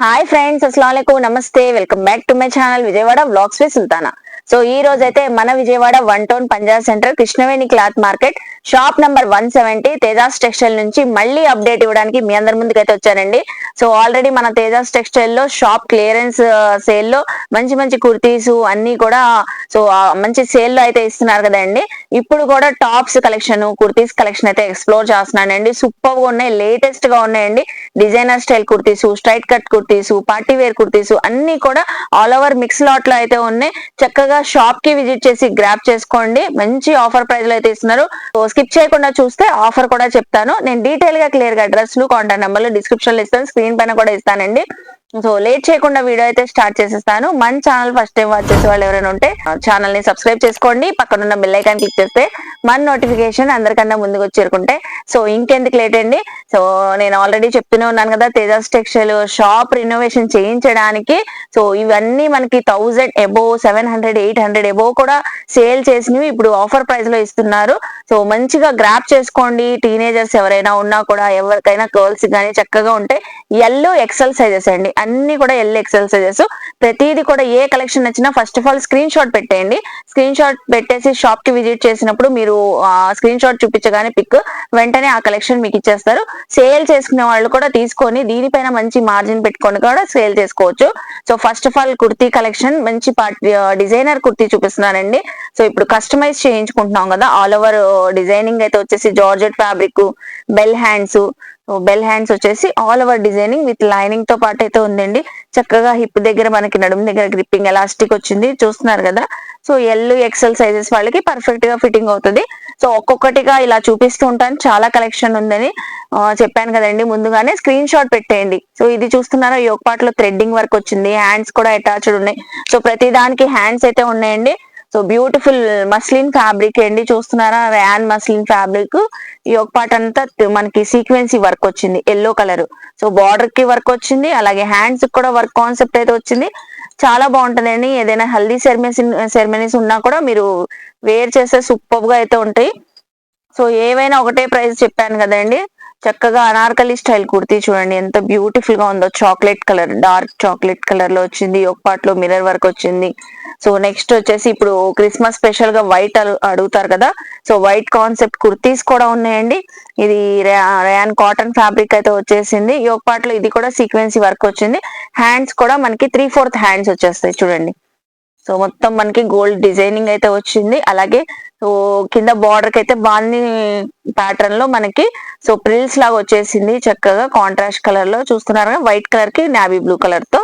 Hi friends, అస్సలాముఅలైకుం, నమస్తే. Welcome back to my channel Vijayawada vlogs with Sultana. So ఈ రోజు అయితే మన Vijayawada one town Punjab centre Krishnaveni cloth market shop number 170 Tejas textile నుంచి మళ్ళీ అప్డేట్ ఇవ్వడానికి మీ అందరి ముందుకైతే వచ్చానండి. సో ఆల్రెడీ మన తేజాస్ టెక్స్టైల్ లో షాప్ క్లియరెన్స్ సేల్ లో మంచి మంచి కుర్తీస్ అన్ని కూడా మంచి సేల్ లో అయితే ఇస్తున్నారు కదండి. ఇప్పుడు కూడా టాప్స్ కలెక్షన్, కుర్తీస్ కలెక్షన్ అయితే ఎక్స్ప్లోర్ చేస్తున్నానండి. సూపర్ గా ఉన్నాయి, లేటెస్ట్ గా ఉన్నాయండి. Designer style kurtis, straight cut kurtis, party wear kurtis అన్ని కూడా ఆల్ ఓవర్ మిక్స్ లాట్ లో అయితే ఉన్నాయి. చక్కగా షాప్ కి విజిట్ చేసి గ్రాప్ చేసుకోండి. మంచి ఆఫర్ ప్రైస్ లో అయితే ఇస్తున్నారు. సో స్కిప్ చేయకుండా చూస్తే ఆఫర్ కూడా చెప్తాను. నేను డీటెయిల్ గా క్లియర్ గా అడ్రస్లు, కాంటాక్ట్ నెంబర్లు డిస్క్రిప్షన్ లో ఇస్తాను, స్క్రీన్ పైన కూడా ఇస్తానండి. సో లేట్ చేయకుండా వీడియో అయితే స్టార్ట్ చేసేస్తాను. మన ఛానల్ ఫస్ట్ టైం వాచ్ చేసే వాళ్ళు ఎవరైనా ఉంటే ఛానల్ ని సబ్స్క్రైబ్ చేసుకోండి. పక్కనున్న బెల్ ఐకాన్ క్లిక్ చేస్తే మన నోటిఫికేషన్ అందరికన్నా ముందుకు వచ్చి చేరుకుంటే. సో ఇంకెందుకు లేట్ అండి. సో నేను ఆల్రెడీ చెప్తూనే ఉన్నాను కదా, తేజాస్ టెక్స్టైల్ షాప్ రినోవేషన్ చేయించడానికి సో ఇవన్నీ మనకి 1000 అబోవ్, 700, 800 అబోవ్ కూడా సేల్ చేసినవి ఇప్పుడు ఆఫర్ ప్రైస్ లో ఇస్తున్నారు. సో మంచిగా గ్రాప్ చేసుకోండి. టీనేజర్స్ ఎవరైనా ఉన్నా కూడా, ఎవరికైనా గర్ల్స్ కానీ చక్కగా ఉంటే ఎల్ ఎక్సెల్ సైజెస్ అండి, అన్ని కూడా ఎల్ ఎక్సెల్ సైజెస్. ప్రతిదీ కూడా ఏ కలెక్షన్ నచ్చినా first of all screenshot పెట్టేయండి. స్క్రీన్ షాట్ పెట్టేసి షాప్ కి విజిట్ చేసినప్పుడు మీరు స్క్రీన్ షాట్ చూపించగానే పిక్ వెంటనే ఆ కలెక్షన్ మీకు ఇచ్చేస్తారు. సేల్ చేసుకునే వాళ్ళు కూడా తీసుకొని దీనిపైన మంచి మార్జిన్ పెట్టుకొని కూడా సేల్ చేసుకోవచ్చు. So first of all kurti collection మంచి డిజైనర్ కుర్తీ చూపిస్తున్నానండి. సో ఇప్పుడు కస్టమైజ్ చేయించుకుంటున్నాం కదా, ఆల్ ఓవర్ డిజైనింగ్ అయితే వచ్చేసి georgette fabric, bell hands. Bell hands వచ్చేసి all over designing with lining తో పాటు అయితే ఉందండి. చక్కగా హిప్ దగ్గర మనకి నడుము దగ్గర గ్రిప్పింగ్ ఎలాస్టిక్ వచ్చింది, చూస్తున్నారు కదా. సో ఎల్ ఎక్సెల్ సైజెస్ వాళ్ళకి పర్ఫెక్ట్ గా ఫిట్టింగ్ అవుతుంది. సో ఒక్కొక్కటిగా ఇలా చూపిస్తూ ఉంటాను, చాలా కలెక్షన్ ఉందని చెప్పాను కదండి. ముందుగానే స్క్రీన్ షాట్ పెట్టేయండి. సో ఇది చూస్తున్నారా, యోగ పార్ట్ లో థ్రెడ్డింగ్ వర్క్ వచ్చింది, హ్యాండ్స్ కూడా అటాచ్డ్ ఉన్నాయి. సో ప్రతి దానికి హ్యాండ్స్ అయితే ఉన్నాయండి. సో బ్యూటిఫుల్ మస్లిన్ ఫ్యాబ్రిక్ అండి, చూస్తున్నారా, ర్యాన్ మస్లిన్ ఫ్యాబ్రిక్. ఈ ఒక పార్ట్ అంతా మనకి సీక్వెన్సీ వర్క్ వచ్చింది, ఎల్లో కలర్. సో బార్డర్ కి వర్క్ వచ్చింది, అలాగే హ్యాండ్స్ కూడా వర్క్ కాన్సెప్ట్ అయితే వచ్చింది. చాలా బాగుంటుందండి. ఏదైనా హెల్దీ సెరమనీస్ ఉన్నా కూడా మీరు వేర్ చేస్తే సూపర్ గా అయితే ఉంటాయి. సో ఏవైనా ఒకటే ప్రైస్ చెప్పాను కదండి. చక్కగా అనార్కలి స్టైల్ కుర్తీ చూడండి ఎంత బ్యూటిఫుల్ గా ఉందో. Chocolate colour, dark chocolate colour లో వచ్చింది. ఒక పార్ట్ లో మిర్రర్ వర్క్ వచ్చింది. సో నెక్స్ట్ వచ్చేసి ఇప్పుడు క్రిస్మస్ స్పెషల్ గా వైట్ అడుగుతారు కదా, సో వైట్ కాన్సెప్ట్ కుర్తీస్ కూడా ఉన్నాయండి. ఇది రేయాన్ కాటన్ ఫ్యాబ్రిక్ అయితే వచ్చేసింది. ఈ ఒక పార్ట్ లో ఇది కూడా సీక్వెన్సీ వర్క్ వచ్చింది. హ్యాండ్స్ కూడా మనకి 3/4 హ్యాండ్స్ వచ్చేస్తాయి చూడండి. సో మొత్తం మనకి గోల్డ్ డిజైనింగ్ అయితే వచ్చింది. అలాగే సో కింద బార్డర్ కి అయితే బాంది ప్యాటర్న్ లో మనకి సో ప్రిల్స్ లాగా వచ్చేసింది. చక్కగా కాంట్రాస్ట్ కలర్ లో చూస్తున్నారు, వైట్ కలర్ కి నావీ బ్లూ కలర్ తో.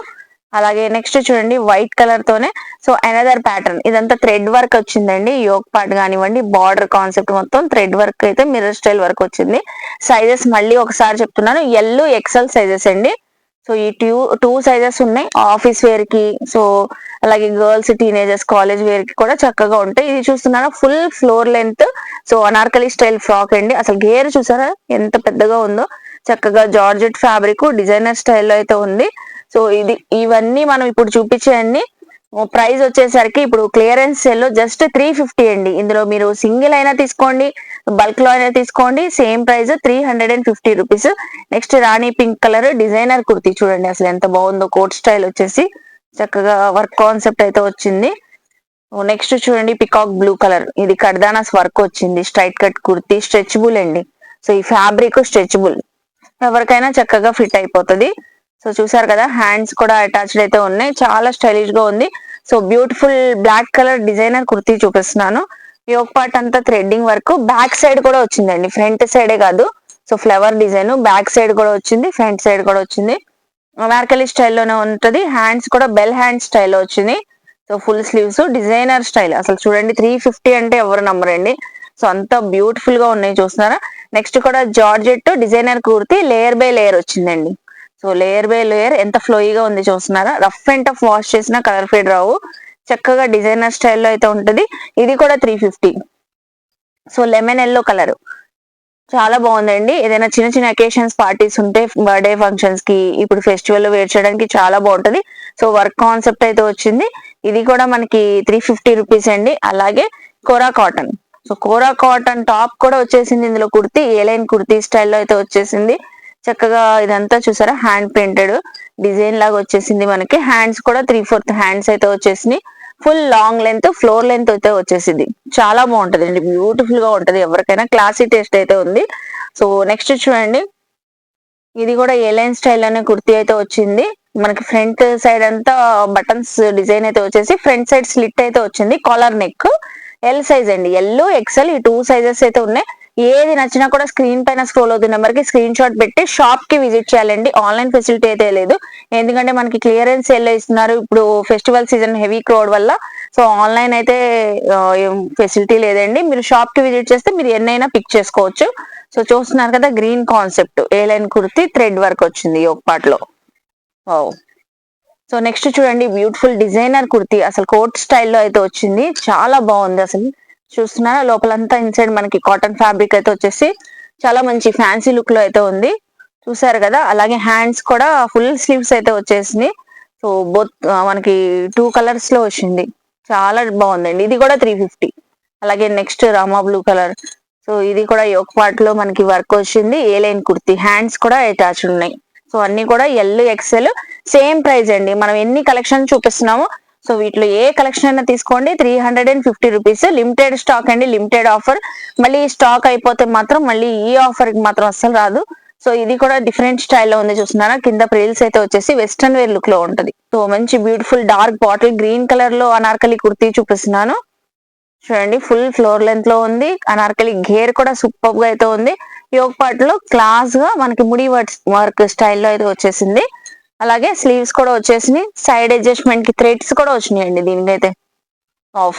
అలాగే నెక్స్ట్ చూడండి, వైట్ కలర్ తోనే సో అనదర్ ప్యాటర్న్, ఇదంతా థ్రెడ్ వర్క్ వచ్చిందండి. యోక్ పార్ట్ కానివ్వండి, బార్డర్ కాన్సెప్ట్ మొత్తం థ్రెడ్ వర్క్ అయితే మిర్రర్ స్టైల్ వర్క్ వచ్చింది. సైజెస్ మళ్ళీ ఒకసారి చెప్తున్నాను, ఎల్ ఎక్సెల్ సైజెస్ అండి. సో ఈ టూ సైజెస్ ఉన్నాయి ఆఫీస్ వేర్ కి. సో అలాగే గర్ల్స్, టీనేజర్స్, కాలేజ్ వేర్ కి కూడా చక్కగా ఉంటాయి. ఇది చూస్తున్నారా, full floor length so Anarkali style frock అండి. అసలు గేర్ చూసారా ఎంత పెద్దగా ఉందో. చక్కగా జార్జెట్ ఫ్యాబ్రిక్ డిజైనర్ స్టైల్లో అయితే ఉంది. సో ఇవన్నీ మనం ఇప్పుడు చూపించేయండి. ప్రైస్ వచ్చేసరికి ఇప్పుడు క్లియరెన్స్ సేల్ లో జస్ట్ 350 అండి. ఇందులో మీరు సింగిల్ అయినా తీసుకోండి, బల్క్ లో అయినా తీసుకోండి, సేమ్ ప్రైస్ 350 రూపీస్. నెక్స్ట్ రాణి పింక్ కలర్ డిజైనర్ కుర్తీ చూడండి, అసలు ఎంత బాగుందో. కోట్ స్టైల్ వచ్చేసి చక్కగా వర్క్ కాన్సెప్ట్ అయితే వచ్చింది. నెక్స్ట్ చూడండి, పికాక్ బ్లూ కలర్, ఇది కర్దానాస్ వర్క్ వచ్చింది. స్ట్రైట్ కట్ కుర్తీ, స్ట్రెచబుల్ అండి. సో ఈ ఫ్యాబ్రిక్ స్ట్రెచబుల్, ఎవరికైనా చక్కగా ఫిట్ అయిపోతుంది. సో చూసారు కదా, హ్యాండ్స్ కూడా అటాచ్డ్ అయితే ఉన్నాయి, చాలా స్టైలిష్ గా ఉంది. So beautiful black colour designer kurti చూపిస్తున్నాను. ఈ ఒక పార్ట్ అంతా థ్రెడ్డింగ్ వర్క్, బ్యాక్ సైడ్ కూడా వచ్చిందండి, ఫ్రంట్ సైడే కాదు. So flower design back side కూడా వచ్చింది, ఫ్రంట్ సైడ్ కూడా వచ్చింది. అనార్కలి స్టైల్లోనే ఉంటది. హ్యాండ్స్ కూడా బెల్ హ్యాండ్ స్టైల్లో వచ్చింది. So full sleeves designer style. అసలు చూడండి 350 అంటే ఎవరు నమ్మరండి. సో అంత బ్యూటిఫుల్ గా ఉన్నాయి, చూస్తున్నారా. నెక్స్ట్ కూడా georgette designer kurti, layer by layer వచ్చిందండి. సో లేయర్ బై లేయర్ ఎంత ఫ్లోయిగా ఉంది చూస్తున్నారా. రఫ్ అండ్ టఫ్ వాష్ చేసినా కలర్ ఫేడ్ రావు. చక్కగా డిజైనర్ స్టైల్లో అయితే ఉంటది. ఇది కూడా 350. సో లెమన్ ఎల్లో కలర్ చాలా బాగుందండి. ఏదైనా చిన్న చిన్న అకేషన్స్, పార్టీస్ ఉంటే, బర్త్డే ఫంక్షన్స్ కి, ఇప్పుడు ఫెస్టివల్ వేర్ చేయడానికి చాలా బాగుంటది. సో వర్క్ కాన్సెప్ట్ అయితే వచ్చింది. ఇది కూడా మనకి 350 రూపీస్ అండి. అలాగే కోరా కాటన్, సో కోరా కాటన్ టాప్ కూడా వచ్చేసింది. ఇందులో కుర్తీ ఏ లైన్ కుర్తీ స్టైల్లో అయితే వచ్చేసింది. చక్కగా ఇదంతా చూసారా హ్యాండ్ ప్రింటెడ్ డిజైన్ లాగా వచ్చేసింది. మనకి హ్యాండ్స్ కూడా 3/4 హ్యాండ్స్ అయితే వచ్చేసినాయి. Full long length floor length అయితే వచ్చేసింది. చాలా బాగుంటది అండి, బ్యూటిఫుల్ గా ఉంటది. ఎవరికైనా క్లాసీ టేస్ట్ అయితే ఉంది. సో నెక్స్ట్ చూడండి, ఇది కూడా ఏ లైన్ స్టైల్ అనే కుర్తీ అయితే వచ్చింది. మనకి ఫ్రంట్ సైడ్ అంతా బటన్స్ డిజైన్ అయితే వచ్చేసి ఫ్రంట్ సైడ్ స్లిట్ అయితే వచ్చింది. కాలర్ నెక్ ఎల్ సైజ్ అండి, ఎల్ ఎక్సెల్ ఈ 2 సైజెస్ అయితే ఉన్నాయి. ఏది నచ్చినా కూడా స్క్రీన్ పైన స్క్రోల్ అవుతున్న నెంబర్ కి స్క్రీన్ షాట్ పెట్టి షాప్ కి విజిట్ చేయాలండి. ఆన్లైన్ ఫెసిలిటీ అయితే లేదు, ఎందుకంటే మనకి క్లియరెన్స్ సేల్ ఇస్తున్నారు ఇప్పుడు ఫెస్టివల్ సీజన్ హెవీ క్రౌడ్ వల్ల. సో ఆన్లైన్ అయితే ఫెసిలిటీ లేదండి. మీరు షాప్ కి విజిట్ చేస్తే మీరు ఎన్నైనా పిక్ చేసుకోవచ్చు. సో చూస్తున్నారు కదా, గ్రీన్ కాన్సెప్ట్ ఏ లైన్ కుర్తి థ్రెడ్ వర్క్ వచ్చింది ఒక పార్ట్ లో. సో నెక్స్ట్ చూడండి, బ్యూటిఫుల్ డిజైనర్ కుర్తి, అసలు కోట్ స్టైల్లో అయితే వచ్చింది. చాలా బాగుంది అసలు. చూస్తున్నారా, లోపలంతా ఇన్సైడ్ మనకి కాటన్ ఫ్యాబ్రిక్ అయితే వచ్చేసి చాలా మంచి ఫ్యాన్సీ లుక్ లో అయితే ఉంది. చూసారు కదా, అలాగే హ్యాండ్స్ కూడా ఫుల్ స్లీవ్స్ అయితే వచ్చేసింది. సో బోత్ మనకి 2 కలర్స్ లో వచ్చింది. చాలా బాగుందండి. ఇది కూడా 350. అలాగే next Rama blue colour. So ఇది కూడా యోక్ పార్ట్ లో మనకి వర్క్ వచ్చింది. ఏ లైన్ కుర్తి, హ్యాండ్స్ కూడా అటాచ్ ఉన్నాయి. సో అన్ని కూడా ఎల్ ఎక్సెల్ సేమ్ ప్రైస్ అండి. మనం ఎన్ని కలెక్షన్ చూపిస్తున్నాము, సో వీటిలో ఏ కలెక్షన్ అయినా తీసుకోండి. 350 రూపీస్. లిమిటెడ్ స్టాక్ అండి, లిమిటెడ్ ఆఫర్. మళ్ళీ స్టాక్ అయిపోతే మాత్రం మళ్ళీ ఈ ఆఫర్ కి మాత్రం అస్సలు రాదు. సో ఇది కూడా డిఫరెంట్ స్టైల్లో ఉంది. చూస్తున్నారా, కింద ప్రిల్స్ అయితే వచ్చేసి వెస్టర్న్ వేర్ లుక్ లో ఉంటది. సో మంచి beautiful dark bottle green colour లో అనార్కలి కుర్తీ చూపిస్తున్నాను. చూడండి, ఫుల్ ఫ్లోర్ లెంత్ లో ఉంది. అనార్కలి గేర్ కూడా సూపర్ గా అయితే ఉంది. యోగ్ పార్ట్ లో క్లాస్ గా మనకి ముడి వర్క్ స్టైల్లో అయితే వచ్చేసింది. అలాగే స్లీవ్స్ కూడా వచ్చేసినాయి. సైడ్ అడ్జస్ట్మెంట్ కి థ్రెడ్స్ కూడా వచ్చినాయండి దీనికైతే.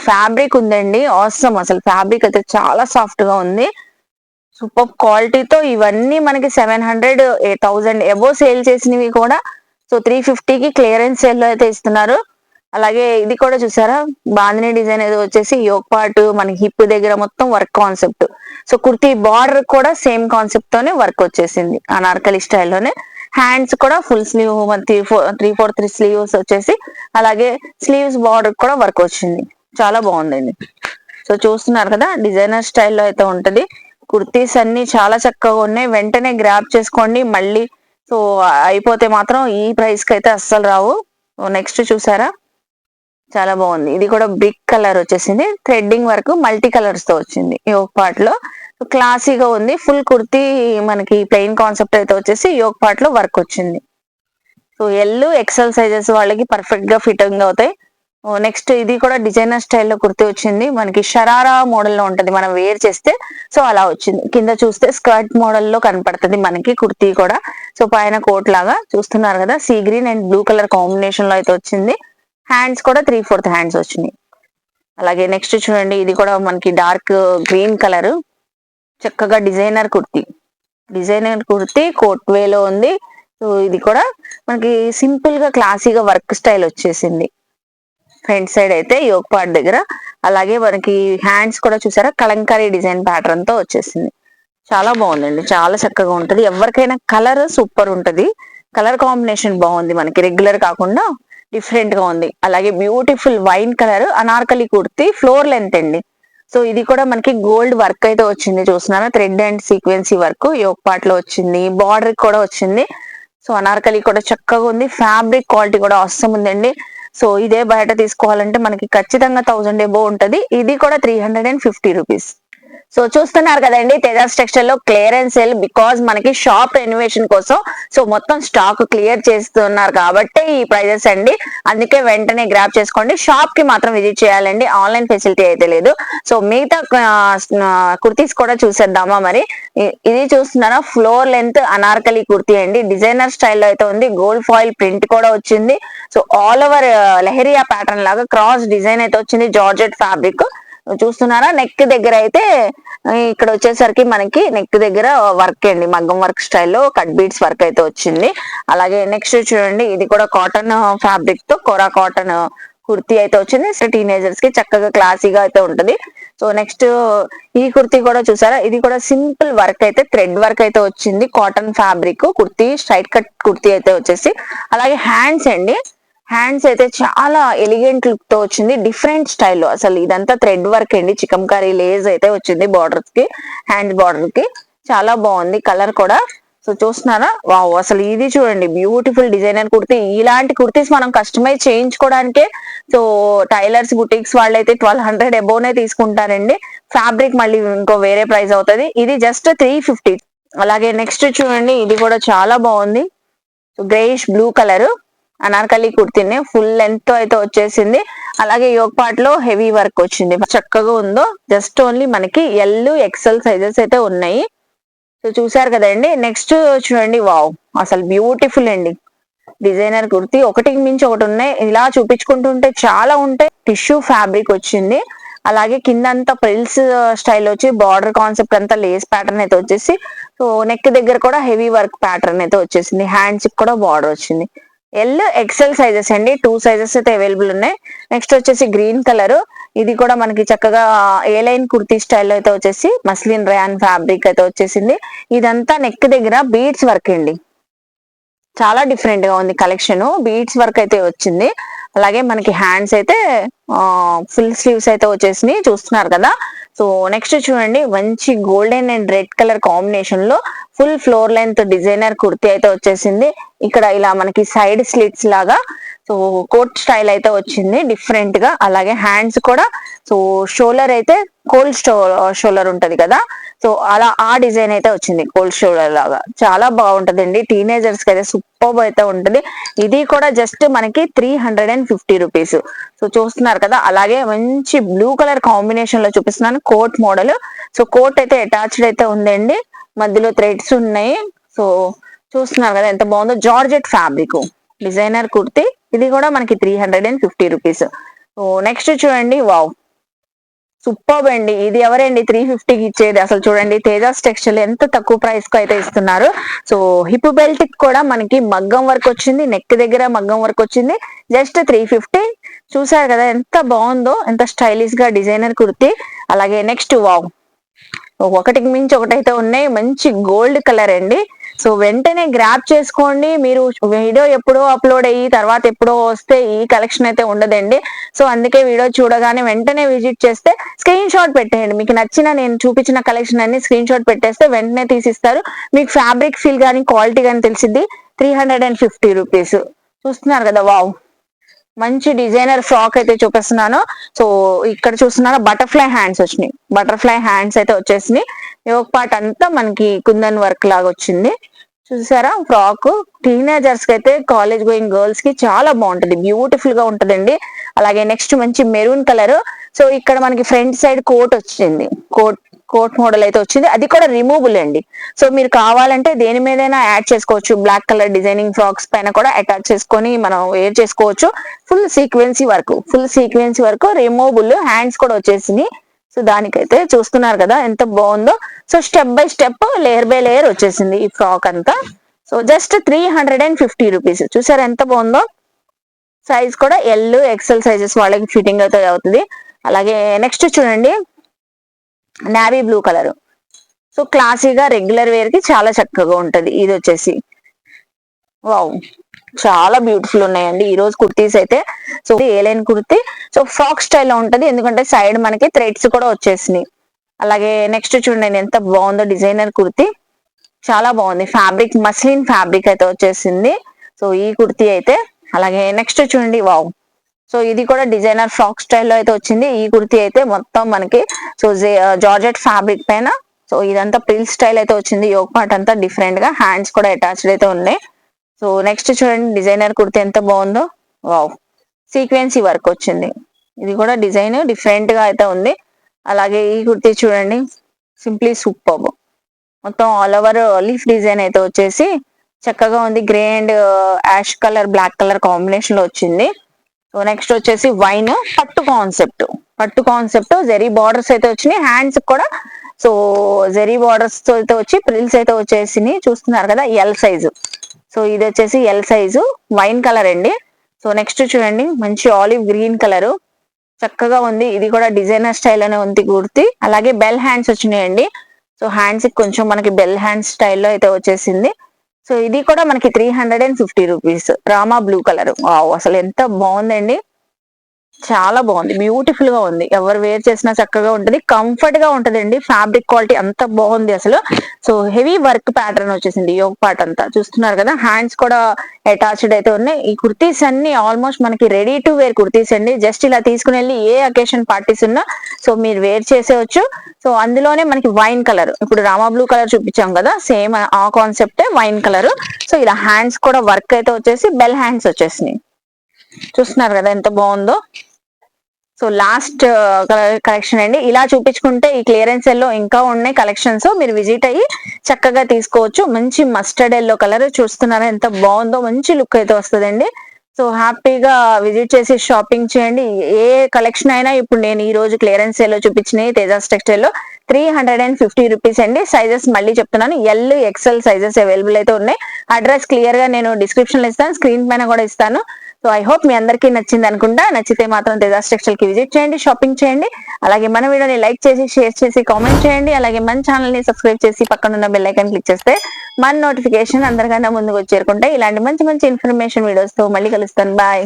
ఫ్యాబ్రిక్ ఉందండి, ఆసమ్. అసలు ఫ్యాబ్రిక్ అయితే చాలా సాఫ్ట్ గా ఉంది. సూపర్ క్వాలిటీతో ఇవన్నీ మనకి 700 1000 ఎబో సేల్ చేసినవి కూడా సో 350కి క్లియరెన్స్ సేల్ లో అయితే ఇస్తున్నారు. అలాగే ఇది కూడా చూసారా, బాందిని డిజైన్ ఏదో వచ్చేసి యోక్ పార్ట్ మనకి హిప్ దగ్గర మొత్తం work concept. So kurti border కూడా సేమ్ కాన్సెప్ట్ తోనే వర్క్ వచ్చేసింది అనార్కలి స్టైల్లోనే. హ్యాండ్స్ కూడా ఫుల్ స్లీవ్ 3/4 స్లీవ్స్ వచ్చేసి, అలాగే స్లీవ్స్ బార్డర్ కూడా వర్క్ వచ్చింది. చాలా బాగుందండి. సో చూస్తున్నారు కదా, డిజైనర్ స్టైల్లో అయితే ఉంటది. కుర్తీస్ అన్ని చాలా చక్కగా ఉన్నాయి. వెంటనే గ్రాప్ చేసుకోండి. మళ్ళీ సో అయిపోతే మాత్రం ఈ ప్రైస్ కి అయితే అస్సలు రావు. నెక్స్ట్ చూసారా, చాలా బాగుంది. ఇది కూడా బ్రిక్ కలర్ వచ్చేసింది. థ్రెడ్డింగ్ వర్క్ మల్టీ కలర్స్ తో వచ్చింది యోక్ పార్ట్ లో. క్లాసీగా ఉంది. ఫుల్ కుర్తీ మనకి ప్లెయిన్ కాన్సెప్ట్ అయితే వచ్చేసి యోక్ పార్ట్ లో వర్క్ వచ్చింది. సో ఎల్ ఎక్సెల్ సైజెస్ వాళ్ళకి పర్ఫెక్ట్ గా ఫిట్టింగ్ అవుతాయి. నెక్స్ట్ ఇది కూడా డిజైనర్ స్టైల్లో కుర్తీ వచ్చింది. మనకి షరారా మోడల్ లో ఉంటది మనం వేర్ చేస్తే. సో అలా వచ్చింది. కింద చూస్తే స్కర్ట్ మోడల్ లో కనపడుతుంది మనకి కుర్తీ కూడా. సో పైన కోట్ లాగా చూస్తున్నారు కదా, sea green and blue colour combination లో అయితే వచ్చింది. హ్యాండ్స్ కూడా 3/4 హ్యాండ్స్ వచ్చినాయి. అలాగే నెక్స్ట్ చూడండి, ఇది కూడా మనకి డార్క్ గ్రీన్ కలర్, చక్కగా designer kurti. Designer kurti coat వేలో ఉంది. సో ఇది కూడా మనకి సింపుల్ గా క్లాసీగా వర్క్ స్టైల్ వచ్చేసింది ఫ్రంట్ సైడ్ అయితే యోక్ పార్ట్ దగ్గర. అలాగే మనకి హ్యాండ్స్ కూడా చూసారా, కలంకారీ డిజైన్ ప్యాటర్న్ తో వచ్చేసింది. చాలా బాగుందండి, చాలా చక్కగా ఉంటది. ఎవరికైనా కలర్ సూపర్ ఉంటది. కలర్ కాంబినేషన్ బాగుంది, మనకి రెగ్యులర్ కాకుండా డిఫరెంట్ గా ఉంది. అలాగే beautiful wine colour anarkali kurti floor length అండి. సో ఇది కూడా మనకి గోల్డ్ వర్క్ అయితే వచ్చింది. చూస్తున్నారా, thread and sequins work yoke part లో వచ్చింది. బార్డర్ కూడా వచ్చింది. సో అనార్కలి కూడా చక్కగా ఉంది. ఫ్యాబ్రిక్ క్వాలిటీ కూడా అవసరం ఉందండి. సో ఇదే బయట తీసుకోవాలంటే మనకి ఖచ్చితంగా 1000 ఎబో ఉంటది. ఇది కూడా 350 రూపీస్. సో చూస్తున్నారు కదండి, తేజాస్ టెక్స్టైల్ లో క్లియరెన్స్ సేల్. బికాజ్ మనకి షాప్ రెనోవేషన్ కోసం సో మొత్తం స్టాక్ క్లియర్ చేస్తున్నారు కాబట్టి ఈ ప్రైజెస్ అండి. అందుకే వెంటనే గ్రాప్ చేసుకోండి. షాప్ కి మాత్రం విజిట్ చేయాలండి, ఆన్లైన్ ఫెసిలిటీ అయితే లేదు. సో మిగతా కుర్తీస్ కూడా చూసేద్దామా మరి. ఇది చూస్తున్నారా, ఫ్లోర్ లెంత్ అనార్కలి కుర్తీ అండి. డిజైనర్ స్టైల్లో అయితే ఉంది. గోల్డ్ ఫాయిల్ ప్రింట్ కూడా వచ్చింది. So all over lehariya pattern లాగా క్రాస్ డిజైన్ అయితే వచ్చింది. జార్జెట్ ఫ్యాబ్రిక్ చూస్తున్నారా. నెక్ దగ్గర అయితే ఇక్కడ వచ్చేసరికి మనకి నెక్ దగ్గర వర్క్ అండి, మగ్గం వర్క్ స్టైల్లో కట్ బీడ్స్ వర్క్ అయితే వచ్చింది. అలాగే నెక్స్ట్ చూడండి, ఇది కూడా కాటన్ ఫ్యాబ్రిక్ తో కోరా కాటన్ కుర్తీ అయితే వచ్చింది. సో టీనేజర్స్ కి చక్కగా క్లాసీగా అయితే ఉంటది. సో నెక్స్ట్ ఈ కుర్తీ కూడా చూసారా, ఇది కూడా సింపుల్ వర్క్ అయితే థ్రెడ్ వర్క్ అయితే వచ్చింది. Cotton fabric kurti, straight cut kurti అయితే వచ్చేసి. అలాగే హ్యాండ్స్ అండి, హ్యాండ్స్ అయితే చాలా ఎలిగెంట్ లుక్ తో వచ్చింది, డిఫరెంట్ స్టైల్లో. అసలు ఇదంతా థ్రెడ్ వర్క్ అండి. చికంకారీ లేస్ అయితే వచ్చింది బార్డర్స్ కి, హ్యాండ్స్ బార్డర్ కి. చాలా బాగుంది. కలర్ కూడా సో చూస్తున్నారా, వావ్, అసలు ఇది చూడండి బ్యూటిఫుల్ డిజైనర్ కుర్తీ. ఇలాంటి కుర్తీస్ మనం కస్టమైజ్ చేయించుకోవడానికే సో టైలర్స్ బుటీక్స్ వాళ్ళైతే 1200 అబోవ్నే తీసుకుంటారండి. ఫ్యాబ్రిక్ మళ్ళీ ఇంకో వేరే ప్రైస్ అవుతుంది. ఇది జస్ట్ 350. అలాగే నెక్స్ట్ చూడండి, ఇది కూడా చాలా బాగుంది. So greyish blue colour anarkali కుర్తీని ఫుల్ లెంత్ అయితే వచ్చేసింది. అలాగే యోగ్ పార్ట్ లో హెవీ వర్క్ వచ్చింది. చక్కగా ఉందో. జస్ట్ ఓన్లీ మనకి ఎల్ ఎక్సెల్ సైజెస్ అయితే ఉన్నాయి. సో చూసారు కదండి. నెక్స్ట్ చూడండి, వావ్, అసలు బ్యూటిఫుల్ అండి డిజైనర్ కుర్తీ. ఒకటికి మించి ఒకటి ఉన్నాయి. ఇలా చూపించుకుంటుంటే చాలా ఉంటాయి. టిష్యూ ఫ్యాబ్రిక్ వచ్చింది. అలాగే కింద అంతా ప్రిల్స్ స్టైల్ వచ్చి బార్డర్ కాన్సెప్ట్ అంతా లేస్ ప్యాటర్న్ అయితే వచ్చేసి, సో నెక్ దగ్గర కూడా హెవీ వర్క్ ప్యాటర్న్ అయితే వచ్చేసింది. హ్యాండ్స్ కూడా బార్డర్ వచ్చింది. ఎల్ ఎక్సెల్ సైజెస్ అండి, 2 సైజెస్ అయితే అవైలబుల్ ఉన్నాయి. నెక్స్ట్ వచ్చేసి గ్రీన్ కలర్. ఇది కూడా మనకి చక్కగా ఏ లైన్ కుర్తీ స్టైల్లో అయితే వచ్చేసి మస్లిన్ ర్యాన్ ఫ్యాబ్రిక్ అయితే వచ్చేసింది. ఇదంతా నెక్ దగ్గర బీడ్స్ వర్క్ అండి. చాలా డిఫరెంట్ గా ఉంది కలెక్షన్. బీడ్స్ వర్క్ అయితే వచ్చింది. అలాగే మనకి హ్యాండ్స్ అయితే ఫుల్ స్లీవ్స్ అయితే వచ్చేసినాయి, చూస్తున్నారు కదా. సో నెక్స్ట్ చూడండి, మంచి golden and red colour combination లో full floor length designer kurti అయితే వచ్చేసింది. ఇక్కడ ఇలా మనకి సైడ్ స్లిట్స్ లాగా సో కోట్ స్టైల్ అయితే వచ్చింది డిఫరెంట్ గా. అలాగే హ్యాండ్స్ కూడా సో షోల్డర్ అయితే కోల్డ్ షోల్డర్ ఉంటది కదా, సో అలా ఆ డిజైన్ అయితే వచ్చింది కోల్డ్ షోల్డర్ లాగా. చాలా బాగుంటదండి. టీనేజర్స్ కి అయితే సూపర్ అయితే ఉంటది. ఇది కూడా జస్ట్ మనకి 350 రూపీస్. సో చూస్తున్నారు కదా. అలాగే మంచి బ్లూ కలర్ కాంబినేషన్ లో చూపిస్తున్నాను కోట్ మోడల్. సో కోట్ అయితే అటాచ్డ్ అయితే ఉందండి, మధ్యలో థ్రెడ్స్ ఉన్నాయి. సో చూస్తున్నారు కదా ఎంత బాగుందో. Georgette fabric designer kurti. ఇది కూడా మనకి 350 రూపీస్. సో నెక్స్ట్ చూడండి, వావ్, సూపర్ అండి. ఇది ఎవరండి 350కి ఇచ్చేది? అసలు చూడండి తేజాస్ టెక్స్టైల్ ఎంత తక్కువ ప్రైస్ కు అయితే ఇస్తున్నారు. సో హిప్ బెల్ట్ కి కూడా మనకి మగ్గం వర్క్ వచ్చింది, నెక్ దగ్గర మగ్గం వర్క్ వచ్చింది. జస్ట్ 350. చూసారు కదా ఎంత బాగుందో, ఎంత స్టైలిష్ గా డిజైనర్ కుర్తి. అలాగే నెక్స్ట్, వావ్, ఒకటికి మించి ఒకటైతే ఉన్నాయి. మంచి గోల్డ్ కలర్ అండి. సో వెంటనే గ్రాప్ చేసుకోండి. మీరు వీడియో ఎప్పుడో అప్లోడ్ అయ్యి తర్వాత ఎప్పుడో వస్తే ఈ కలెక్షన్ అయితే ఉండదండి. సో అందుకే వీడియో చూడగానే వెంటనే విజిట్ చేస్తే స్క్రీన్ షాట్ పెట్టేయండి. మీకు నచ్చిన నేను చూపించిన కలెక్షన్ అన్ని స్క్రీన్ షాట్ పెట్టేస్తే వెంటనే తీసిస్తారు. మీకు ఫ్యాబ్రిక్ ఫీల్ కానీ క్వాలిటీ కానీ తెలిసిద్ది. 350 రూపీస్. చూస్తున్నారు కదా, వావ్, మంచి డిజైనర్ ఫ్రాక్ అయితే చూపిస్తున్నాను. సో ఇక్కడ చూస్తున్నారా బటర్ఫ్లై హ్యాండ్స్ వచ్చినాయి. బటర్ఫ్లై హ్యాండ్స్ అయితే వచ్చేసినాయి. యోగ్ పార్ట్ అంతా మనకి కుందన్ వర్క్ లాగా వచ్చింది. చూసారా ఫ్రాక్. టీనేజర్స్ కి అయితే, కాలేజ్ గోయింగ్ గర్ల్స్ కి చాలా బాగుంటది, బ్యూటిఫుల్ గా ఉంటదండి. అలాగే నెక్స్ట్ మంచి మెరూన్ కలర్. సో ఇక్కడ మనకి ఫ్రంట్ సైడ్ కోట్ వచ్చింది. కోట్ మోడల్ అయితే వచ్చింది. అది కూడా రిమూవబుల్ అండి. సో మీరు కావాలంటే దేని మీదైనా యాడ్ చేసుకోవచ్చు. బ్లాక్ కలర్ డిజైనింగ్ ఫ్రాక్స్ పైన కూడా అటాచ్ చేసుకొని మనం వేర్ చేసుకోవచ్చు. Full sequins work removable. Hands కూడా వచ్చేసింది. సో దానికైతే చూస్తున్నారు కదా ఎంత బాగుందో. So step by step, layer by layer వచ్చేసింది ఈ ఫ్రాక్ అంతా. So just 350 rupees. చూసారు ఎంత బాగుందో. సైజ్ కూడా ఎల్ ఎక్సెల్ సైజెస్ వాళ్ళకి ఫిట్టింగ్ అయితే అవుతుంది. అలాగే నెక్స్ట్ చూడండి, నావీ బ్లూ కలర్. సో క్లాసీగా రెగ్యులర్ వేర్ కి చాలా చక్కగా ఉంటది. ఇది వచ్చేసి వావ్, చాలా బ్యూటిఫుల్ ఉన్నాయండి ఈ రోజు కుర్తీస్ అయితే. సో ఏ లైన్ కుర్తీ, సో ఫ్రాక్ స్టైల్లో ఉంటది. ఎందుకంటే సైడ్ మనకి థ్రెడ్స్ కూడా వచ్చేసినాయి. అలాగే నెక్స్ట్ చూడండి ఎంత బాగుందో డిజైనర్ కుర్తీ. చాలా బాగుంది. ఫ్యాబ్రిక్ మస్లిన్ ఫ్యాబ్రిక్ అయితే వచ్చేసింది. సో ఈ కుర్తీ అయితే. అలాగే నెక్స్ట్ చూడండి, వావ్, సో ఇది కూడా డిజైనర్ ఫ్రాక్ స్టైల్లో అయితే వచ్చింది. ఈ కుర్తీ అయితే మొత్తం మనకి సో జార్జెట్ ఫ్యాబ్రిక్ పైన సో ఇదంతా ప్రిల్ స్టైల్ అయితే వచ్చింది. యోగ్ పార్ట్ అంతా డిఫరెంట్ గా, హ్యాండ్స్ కూడా అటాచ్డ్ అయితే ఉన్నాయి. సో నెక్స్ట్ చూడండి డిజైనర్ కుర్తీ ఎంత బాగుందో. వావ్, సీక్వెన్సీ వర్క్ వచ్చింది. ఇది కూడా డిజైన్ డిఫరెంట్ గా అయితే ఉంది. అలాగే ఈ కుర్తీ చూడండి, సింప్లీ సూపర్. మొత్తం ఆల్ ఓవర్ లీఫ్ డిజైన్ అయితే వచ్చేసి చక్కగా ఉంది. Grey and ash colour, black colour combination లో వచ్చింది. సో నెక్స్ట్ వచ్చేసి వైన్ పట్టు కాన్సెప్ట్ జెరీ బార్డర్స్ అయితే వచ్చినాయి. హ్యాండ్స్ కూడా సో జెరీ బార్డర్స్ తో అయితే వచ్చి ప్రిల్స్ అయితే వచ్చేసి చూస్తున్నారు కదా. L size. సో ఇది వచ్చేసి ఎల్ సైజు, వైన్ కలర్ అండి. సో నెక్స్ట్ చూడండి, మంచి ఆలివ్ గ్రీన్ కలర్, చక్కగా ఉంది. ఇది కూడా డిజైనర్ స్టైల్ అనే ఉంది కుర్తి. అలాగే బెల్ హ్యాండ్స్ వచ్చినాయండి. సో హ్యాండ్స్ కొంచెం మనకి బెల్ హ్యాండ్స్ స్టైల్లో అయితే వచ్చేసింది. సో ఇది కూడా మనకి 350 రూపీస్. Rama blue colour. అసలు ఎంత బాగుందండి. చాలా బాగుంది, బ్యూటిఫుల్ గా ఉంది. ఎవరు వేర్ చేసినా చక్కగా ఉంటది, కంఫర్ట్ గా ఉంటదండి. ఫ్యాబ్రిక్ క్వాలిటీ అంత బాగుంది అసలు. సో హెవీ వర్క్ ప్యాటర్న్ వచ్చేసింది యోగ్ పార్ట్ అంతా, చూస్తున్నారు కదా. హ్యాండ్స్ కూడా అటాచ్డ్ అయితే ఉన్నాయి. ఈ కుర్తీస్ అన్ని ఆల్మోస్ట్ మనకి రెడీ టు వేర్ కుర్తీస్ అండి. జస్ట్ ఇలా తీసుకుని వెళ్ళి ఏ అకేషన్ పార్టీస్ ఉన్నా సో మీరు వేర్ చేసేవచ్చు. సో అందులోనే మనకి వైన్ కలర్, ఇప్పుడు రామా బ్లూ కలర్ చూపించాం కదా, సేమ్ ఆ కాన్సెప్టే వైన్ కలర్. సో ఇలా హ్యాండ్స్ కూడా వర్క్ అయితే వచ్చేసి బెల్ హ్యాండ్స్ వచ్చేసినాయి, చూస్తున్నారు కదా ఎంత బాగుందో. సో లాస్ట్ కలెక్షన్ అండి. ఇలా చూపించుకుంటే ఈ క్లియరెన్స్ ఎల్లో ఇంకా ఉన్నాయి కలెక్షన్స్, మీరు విజిట్ అయ్యి చక్కగా తీసుకోవచ్చు. మంచి మస్టర్డ్ ఎల్లో కలర్, చూస్తున్నారా ఎంత బాగుందో, మంచి లుక్ అయితే వస్తుందండి. సో హ్యాపీగా విజిట్ చేసి షాపింగ్ చేయండి. ఏ కలెక్షన్ అయినా ఇప్పుడు నేను ఈ రోజు క్లియరెన్స్ సేల్ లో చూపించినాయి తేజాస్ టెక్స్టైల్ లో 350 రూపీస్ అండి. సైజెస్ మళ్ళీ చెప్తున్నాను, ఎల్ ఎక్సెల్ సైజెస్ అవైలబుల్ అయితే ఉన్నాయి. అడ్రస్ క్లియర్ గా నేను డిస్క్రిప్షన్ లో ఇస్తాను, స్క్రీన్ పైన కూడా ఇస్తాను. సో ఐ హోప్ మీ అందరికీ నచ్చింది అనుకుంటా. నచ్చితే మాత్రం తేజాస్ టెక్స్టైల్ కి విజిట్ చేయండి, షాపింగ్ చేయండి. అలాగే మన వీడియోని లైక్ చేసి, షేర్ చేసి, కామెంట్ చేయండి. అలాగే మన ఛానల్ ని సబ్స్క్రైబ్ చేసి పక్కన ఉన్న బెల్ ఐకాన్ క్లిక్ చేస్తే మన నోటిఫికేషన్ అందరికన్నా ముందుకు చేరుకుంటాయి. ఇలాంటి మంచి మంచి ఇన్ఫర్మేషన్ వీడియోస్ తో మళ్ళీ కలుస్తాను. బాయ్.